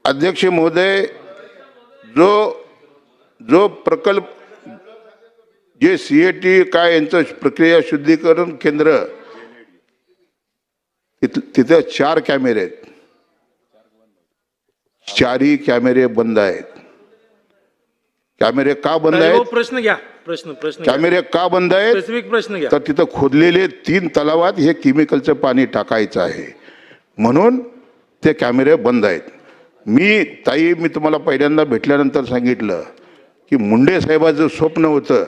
अध्यक्ष महोदय, जो प्रकल्प जे सीएटी काय यांचं प्रक्रिया शुद्धीकरण केंद्र तिथे 4 कॅमेरे आहेत, 4ही कॅमेरे बंद आहेत. कॅमेरे का बंद आहेत? प्रश्न घ्या. प्रश्न कॅमेरे का बंद आहेत? स्पेसिफिक प्रश्न घ्या. तर तिथं खोदलेले 3 तलावात हे केमिकलचं पाणी टाकायचं आहे म्हणून ते कॅमेरे बंद आहेत. मी तुम्हाला पहिल्यांदा भेटल्यानंतर सांगितलं की मुंडे साहेबाचं स्वप्न होतं,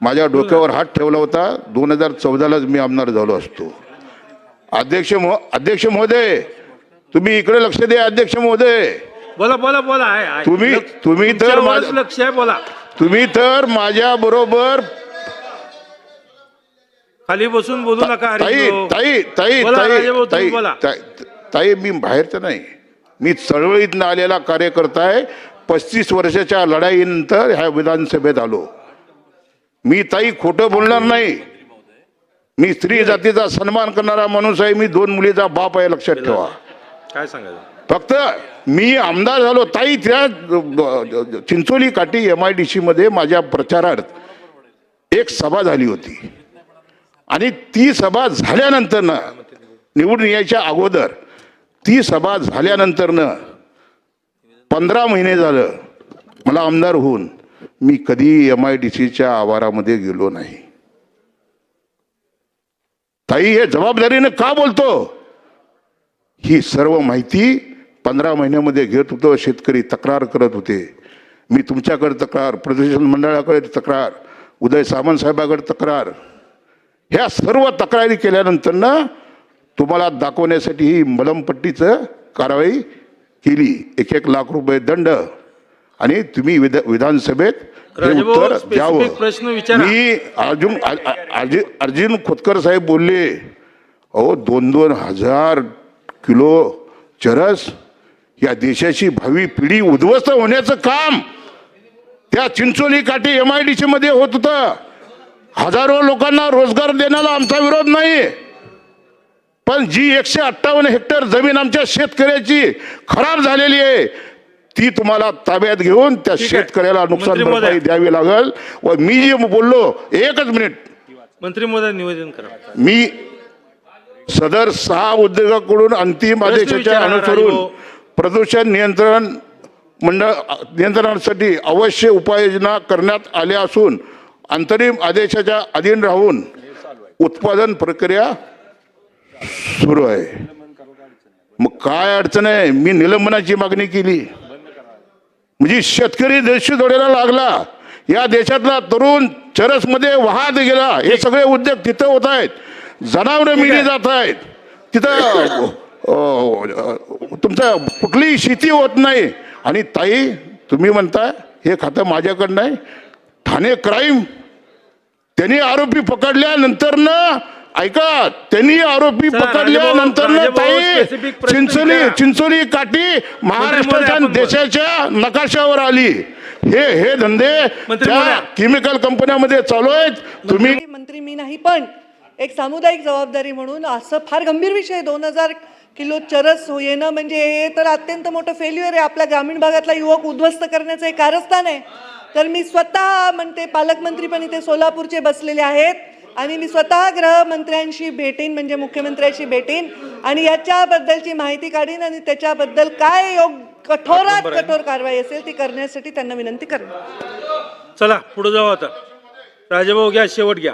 माझ्या डोक्यावर हात ठेवला होता, 2014लाच मी आमदार झालो असतो. अध्यक्ष महोदय, तुम्ही इकडे लक्ष द्या. अध्यक्ष महोदय, बोला बोला बोला. आहे तुम्ही तर लक्ष आहे. बोला. तुम्ही तर माझ्या बरोबर खाली बसून बोलू नका. ताई मी बाहेरचं नाही, मी चळवळीतनं आलेला कार्यकर्ता आहे. 35 वर्षाच्या लढाईनंतर ह्या विधानसभेत आलो. मी ताई खोटं बोलणार नाही. मी स्त्री जातीचा सन्मान करणारा माणूस आहे. मी 2 मुलीचा बाप आहे, लक्षात ठेवा. काय सांगायचं? फक्त मी आमदार झालो ताई, त्या चिंचोली काठी MIDC मध्ये माझ्या प्रचारार्थ एक सभा झाली होती आणि ती सभा झाल्यानंतर निवडून यायच्या अगोदर ती सभा झाल्यानंतर 15 महिने झालं मला आमदार होऊन, मी कधी MIDCच्या आवारामध्ये गेलो नाही. ताई हे जबाबदारीने का बोलतो? ही सर्व माहिती 15 महिन्यामध्ये घेत होतो. शेतकरी तक्रार करत होते, मी तुमच्याकडे तक्रार, प्रदूषण मंडळाकडे तक्रार, उदय सामंत साहेबाकडे तक्रार, ह्या सर्व तक्रारी केल्यानंतर तुम्हाला दाखवण्यासाठी ही मलमपट्टीचं कारवाई केली. 1-1 लाख रुपये दंड आणि तुम्ही विधानसभेत उत्तर द्यावं. मी अर्जुन खोतकर साहेब बोलले, अहो 2-2 हजार किलो चरस या देशाची भावी पिढी उद्ध्वस्त होण्याचं काम त्या चिंचोली काठी MIDC मध्ये होत होतं. हजारो लोकांना रोजगार देण्याला आमचा विरोध नाही, पण जी 158 हेक्टर जमीन आमच्या शेतकऱ्याची खराब झालेली आहे ती तुम्हाला ताब्यात घेऊन त्या शेतकऱ्याला नुकसान भरपाई द्यावी लागेल. व मी जे बोललो, एकच मिनिट मंत्री महोदय निवेदन करा. मी सदर 6 उद्योगाकडून अंतिम आदेशाच्या अनुसरून प्रदूषण नियंत्रणासाठी अवश्य उपाययोजना करण्यात आल्या असून अंतरिम आदेशाच्या अधीन राहून उत्पादन प्रक्रिया सुरू आहे. मग काय अडचण आहे? मी निलंबनाची मागणी केली, म्हणजे शेतकरी देशोधडीला लागला. या देशातला तरुण चरसमध्ये वाहत गेला. हे सगळे उद्योग तिथं होत आहेत, जनावरं मिली जात आहेत, तिथं तुमचं कुठलीही शेती होत नाही. आणि ताई तुम्ही म्हणताय हे खातं माझ्याकडं नाही. ठाणे क्राईम त्यांनी आरोपी पकडल्यानंतर ऐका, त्यांनी आरोपी पकडल्यानंतर ताई चिंचोली काठी महाराष्ट्राच्या देशाच्या नकाशावर आली. हे धंदे त्या केमिकल कंपन्यांमध्ये चालू आहेत. तुम्ही मंत्री मी नाही, पण एक सामुदायिक जबाबदारी म्हणून असं फार गंभीर विषय 2000 किलो चरस येणं म्हणजे हे तर अत्यंत मोठं फेल्युअर आहे. आपल्या ग्रामीण भागातला युवक उद्ध्वस्त करण्याचं एक कारस्थान आहे. तर मी स्वतः म्हणते, पालकमंत्री पण इथे सोलापूरचे बसलेले आहेत आणि मी स्वतः गृहमंत्र्यांशी भेटेन, म्हणजे मुख्यमंत्र्यांशी भेटेन आणि याच्याबद्दलची माहिती काढीन आणि त्याच्याबद्दल काय कठोरात कठोर कारवाई असेल ती करण्यासाठी त्यांना विनंती करेन. चला पुढे जाऊ आता. राजेभाऊ घ्या, शेवट घ्या.